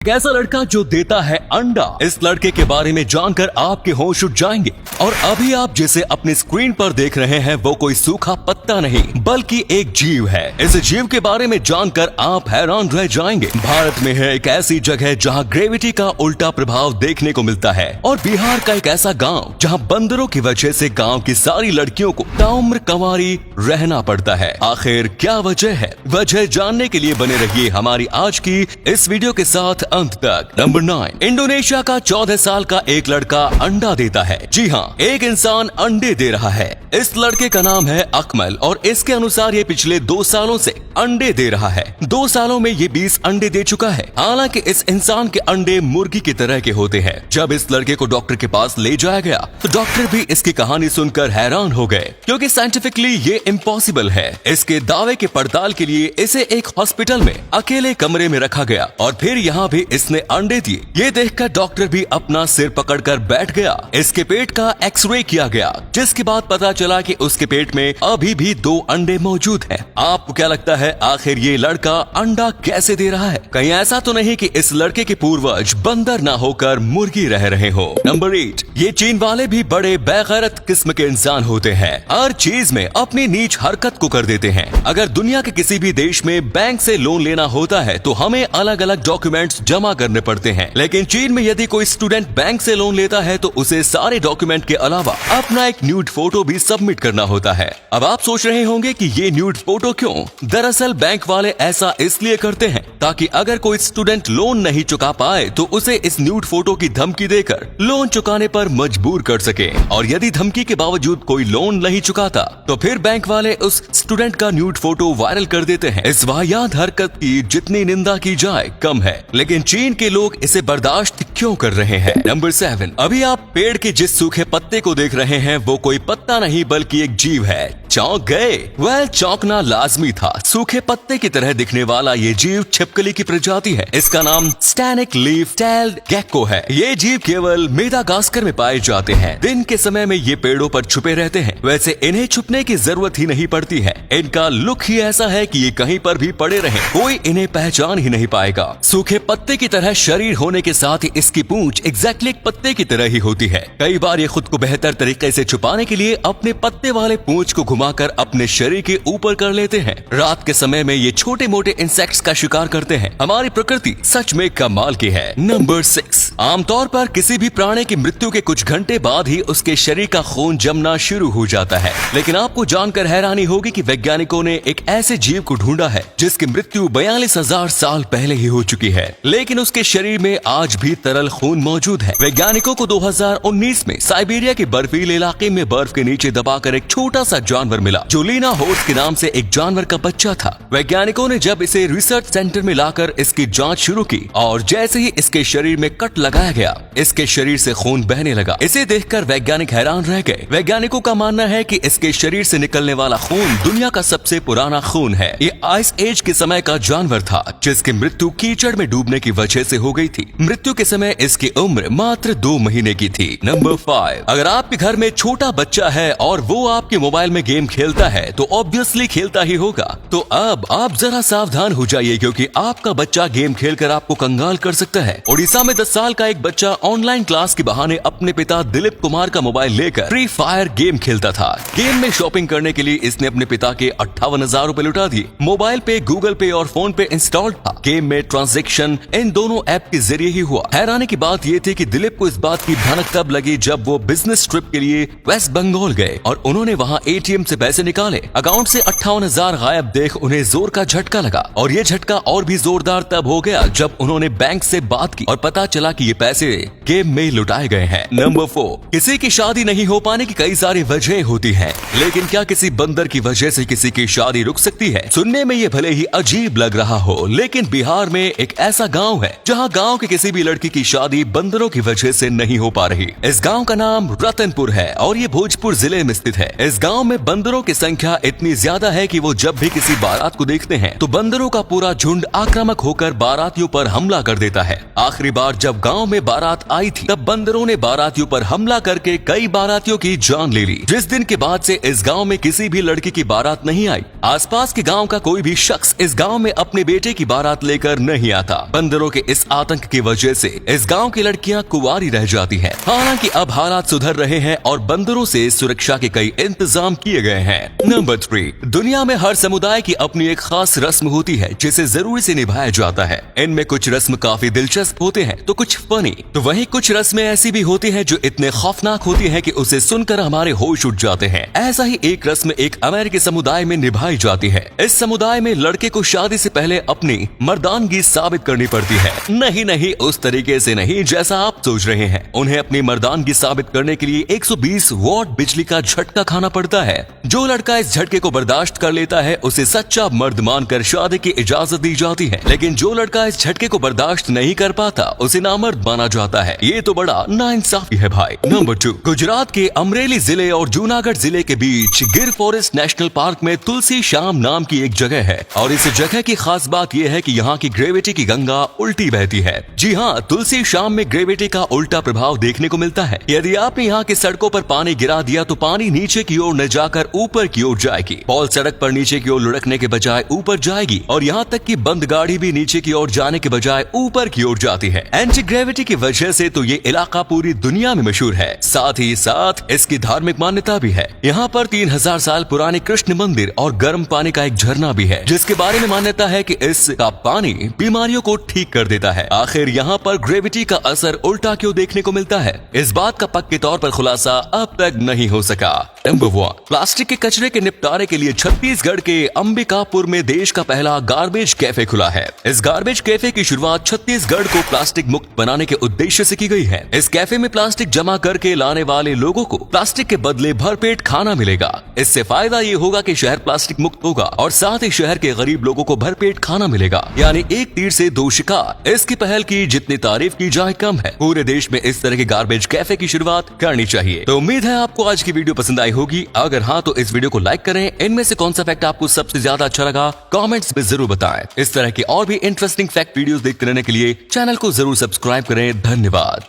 कैसा लड़का जो देता है अंडा, इस लड़के के बारे में जानकर आपके होश उड़ जाएंगे। और अभी आप जिसे अपनी स्क्रीन पर देख रहे हैं वो कोई सूखा पत्ता नहीं बल्कि एक जीव है। इस जीव के बारे में जानकर आप हैरान रह जाएंगे। भारत में है एक ऐसी जगह जहां ग्रेविटी का उल्टा प्रभाव देखने को मिलता है, और बिहार का एक ऐसा गांव जहां बंदरों की वजह से गांव की सारी लड़कियों को ताउम्र कंवारी रहना पड़ता है। आखिर क्या वजह है? वजह जानने के लिए बने रहिए हमारी आज की इस वीडियो के साथ अंत तक। नंबर 9, इंडोनेशिया का 14 साल का एक लड़का अंडा देता है। जी हाँ, एक इंसान अंडे दे रहा है। इस लड़के का नाम है अकमल और इसके अनुसार ये पिछले 2 सालों से अंडे दे रहा है। 2 सालों में ये 20 अंडे दे चुका है। हालांकि इस इंसान के अंडे मुर्गी की तरह के होते हैं। जब इस लड़के को डॉक्टर के पास ले जाया गया तो डॉक्टर भी इसकी कहानी सुनकर हैरान हो गए, क्योंकि साइंटिफिकली ये इम्पॉसिबल है। इसके दावे के पड़ताल के लिए इसे एक हॉस्पिटल में अकेले कमरे में रखा गया और फिर यहाँ भी इसने अंडे दिए। ये देखकर डॉक्टर भी अपना सिर पकड़कर बैठ गया। इसके पेट का एक्सरे किया गया, जिसके बाद पता चला कि उसके पेट में अभी भी 2 अंडे मौजूद हैं। आपको क्या लगता है आखिर ये लड़का अंडा कैसे दे रहा है? कहीं ऐसा तो नहीं कि इस लड़के के पूर्वज बंदर ना होकर मुर्गी रह रहे हो? नंबर 8, ये चीन वाले भी बड़े बेगैरत किस्म के इंसान होते हैं। हर चीज में अपनी नीच हरकत को कर देते हैं। अगर दुनिया के किसी भी देश में बैंक से लोन लेना होता है तो हमें अलग अलग डॉक्यूमेंट्स जमा करने पड़ते हैं, लेकिन चीन में यदि कोई स्टूडेंट बैंक से लोन लेता है तो उसे सारे डॉक्यूमेंट के अलावा अपना एक न्यूड फोटो भी सबमिट करना होता है। अब आप सोच रहे होंगे कि ये न्यूड फोटो क्यों? दरअसल बैंक वाले ऐसा इसलिए करते हैं ताकि अगर कोई स्टूडेंट लोन नहीं चुका पाए तो उसे इस न्यूड फोटो की धमकी देकर लोन चुकाने पर मजबूर कर सके। और यदि धमकी के बावजूद कोई लोन नहीं चुकाता तो फिर बैंक वाले उस स्टूडेंट का न्यूड फोटो वायरल कर देते हैं। इस वाहियात हरकत की जितनी निंदा की जाए कम है, लेकिन चीन के लोग इसे बर्दाश्त क्यों कर रहे हैं? नंबर 7, अभी आप पेड़ के जिस सूखे पत्ते को देख रहे हैं वो कोई पत्ता नहीं बल्कि एक जीव है। चौंक गए? वेल, चौंकना लाजमी था। सूखे पत्ते की तरह दिखने वाला ये जीव छिपकली की प्रजाति है। इसका नाम स्टैनिक लीफ टेल्ड गेक्को है। ये जीव केवल मेडागास्कर में पाए जाते हैं। दिन के समय में ये पेड़ों पर छुपे रहते हैं। वैसे इन्हें छुपने की जरूरत ही नहीं पड़ती है। इनका लुक ही ऐसा है कि ये कहीं पर भी पड़े रहे कोई इन्हें पहचान ही नहीं पाएगा। सूखे पत्ते की तरह शरीर होने के साथ ही इसकी पूंछ एग्जैक्टली एक पत्ते की तरह ही होती है। कई बार ये खुद को बेहतर तरीके से छुपाने के लिए अपने पत्ते वाले पूंछ को घुमाकर अपने शरीर के ऊपर कर लेते हैं। रात के समय में ये छोटे मोटे इंसेक्ट्स का शिकार करते हैं। हमारी प्रकृति सच में कमाल की है। नंबर 6, आमतौर पर किसी भी प्राणी की मृत्यु के कुछ घंटे बाद ही उसके शरीर का खून जमना शुरू हो जाता है, लेकिन आपको जानकर हैरानी होगी कि वैज्ञानिकों ने एक ऐसे जीव को ढूंढा है जिसकी मृत्यु 42,000 साल पहले ही हो चुकी है, लेकिन उसके शरीर में आज भी तरल खून मौजूद है। वैज्ञानिकों को 2019 में साइबेरिया के बर्फीले इलाके में बर्फ के नीचे दबाकर एक छोटा सा जानवर मिला जो लीना होर्स के नाम से एक जानवर का बच्चा था। वैज्ञानिकों ने जब इसे रिसर्च सेंटर में लाकर इसकी जांच शुरू की और जैसे ही इसके शरीर में कट लगाया गया, इसके शरीर से खून बहने लगा। इसे देखकर वैज्ञानिक हैरान रह गए। वैज्ञानिकों का मानना है कि इसके शरीर से निकलने वाला खून दुनिया का सबसे पुराना खून है। ये आइस एज के समय का जानवर था जिसकी मृत्यु कीचड़ में डूबने की वजह से हो गई थी। मृत्यु के समय इसकी उम्र मात्र 2 महीने की थी। नंबर 5, अगर आपके घर में छोटा बच्चा है और वो आपके मोबाइल में गेम खेलता है तो ऑब्वियसली खेलता ही होगा। तो अब आप जरा सावधान हो जाइए, क्योंकि आपका बच्चा गेम खेलकर आपको कंगाल कर सकता है। ओडिशा में 10 साल का एक बच्चा ऑनलाइन क्लास के बहाने अपने पिता दिलीप कुमार का मोबाइल लेकर फ्री फायर गेम खेलता था। गेम में शॉपिंग करने के लिए इसने अपने पिता के 58,000 रूपए लुटा दिए। मोबाइल पे, गूगल पे और फोन पे इंस्टॉल्ड था। गेम में ट्रांजैक्शन इन दोनों ऐप के जरिए ही हुआ। हैरानी की बात ये थी कि दिलीप को इस बात की भनक तब लगी जब वो बिजनेस ट्रिप के लिए वेस्ट बंगाल गए और उन्होंने वहाँ ATM से पैसे निकाले। अकाउंट से 58,000 गायब देख उन्हें जोर का झटका लगा, और ये झटका और भी जोरदार तब हो गया जब उन्होंने बैंक से बात की और पता चला कि ये पैसे गेम में लुटाए गए हैं। नंबर 4, किसी की शादी नहीं हो पाने की कई सारी वजह होती हैं, लेकिन क्या किसी बंदर की वजह से किसी की शादी रुक सकती है? सुनने में ये भले ही अजीब लग रहा हो, लेकिन बिहार में एक ऐसा गाँव है जहाँ गाँव की किसी भी लड़की की शादी बंदरों की वजह से नहीं हो पा रही। इस गाँव का नाम रतनपुर है और ये भोजपुर जिले में स्थित है। इस गाँव में बंदर बंदरों की संख्या इतनी ज्यादा है कि वो जब भी किसी बारात को देखते हैं तो बंदरों का पूरा झुंड आक्रामक होकर बारातियों पर हमला कर देता है। आखिरी बार जब गांव में बारात आई थी तब बंदरों ने बारातियों पर हमला करके कई बारातियों की जान ले ली। जिस दिन के बाद से इस गांव में किसी भी लड़की की बारात नहीं आई। आसपास के गांव का कोई भी शख्स इस गांव में अपने बेटे की बारात लेकर नहीं आता। बंदरों के इस आतंक की वजह से इस गांव की लड़कियां कुंवारी रह जाती हैं। हालांकि अब हालात सुधर रहे हैं और बंदरों से सुरक्षा के कई इंतजाम किए गए हैं। नंबर 3, दुनिया में हर समुदाय की अपनी एक खास रस्म होती है जिसे जरूरी से निभाया जाता है। इनमें कुछ रस्म काफी दिलचस्प होते हैं तो कुछ फनी, तो वहीं कुछ रस्में ऐसी भी होती हैं जो इतने खौफनाक होती हैं कि उसे सुनकर हमारे होश उठ जाते हैं। ऐसा ही एक रस्म एक अमेरिकी समुदाय में निभाई जाती है। इस समुदाय में लड़के को शादी से पहले अपनी मर्दानगी साबित करनी पड़ती है। नहीं, उस तरीके से नहीं जैसा आप सोच रहे हैं। उन्हें अपनी मर्दानगी साबित करने के लिए 120 वॉट बिजली का झटका खाना पड़ता है। जो लड़का इस झटके को बर्दाश्त कर लेता है उसे सच्चा मर्द मानकर शादी की इजाजत दी जाती है। लेकिन जो लड़का इस झटके को बर्दाश्त नहीं कर पाता उसे नामर्द माना जाता है। ये तो बड़ा नाइंसाफी है भाई। नंबर 2, गुजरात के अमरेली जिले और जूनागढ़ जिले के बीच गिर फॉरेस्ट नेशनल पार्क में तुलसी श्याम नाम की एक जगह है और इस जगह की खास बात यह है कि यहाँ की ग्रेविटी की गंगा उल्टी बहती है। जी हाँ, तुलसी श्याम में ग्रेविटी का उल्टा प्रभाव देखने को मिलता है। यदि आपने यहाँ की सड़कों पर पानी गिरा दिया तो पानी नीचे की ओर न जाकर ऊपर की ओर जाएगी। बॉल सड़क पर नीचे की ओर लुढ़कने के बजाय ऊपर जाएगी और यहाँ तक कि बंद गाड़ी भी नीचे की ओर जाने के बजाय ऊपर की ओर जाती है। एंटी ग्रेविटी की वजह से तो ये इलाका पूरी दुनिया में मशहूर है। साथ ही साथ इसकी धार्मिक मान्यता भी है। यहाँ पर 3000 साल पुराने कृष्ण मंदिर और गर्म पानी का एक झरना भी है जिसके बारे में मान्यता है कि इसका पानी बीमारियों को ठीक कर देता है। आखिर यहाँ पर ग्रेविटी का असर उल्टा क्यों देखने को मिलता है, इस बात का पक्के तौर पर खुलासा अब तक नहीं हो सका। नंबर 1, प्लास्टिक के कचरे के निपटारे के लिए छत्तीसगढ़ के अंबिकापुर में देश का पहला गार्बेज कैफे खुला है। इस गार्बेज कैफे की शुरुआत छत्तीसगढ़ को प्लास्टिक मुक्त बनाने के उद्देश्य से की गई है। इस कैफे में प्लास्टिक जमा करके लाने वाले लोगों को प्लास्टिक के बदले भरपेट खाना मिलेगा। इससे फायदा ये होगा कि शहर प्लास्टिक मुक्त होगा और साथ ही शहर के गरीब लोगों को भरपेट खाना मिलेगा। यानी एक तीर से दो शिकार। इसकी पहल की जितनी तारीफ की जाए कम है। पूरे देश में इस तरह के गार्बेज कैफे की शुरुआत करनी चाहिए। तो उम्मीद है आपको आज की वीडियो पसंद आई होगी। अगर हाँ तो इस वीडियो को लाइक करें। इनमें से कौन सा फैक्ट आपको सबसे ज्यादा अच्छा लगा कमेंट्स में जरूर बताएं। इस तरह की और भी इंटरेस्टिंग फैक्ट वीडियोस देखते रहने के लिए चैनल को जरूर सब्सक्राइब करें। धन्यवाद।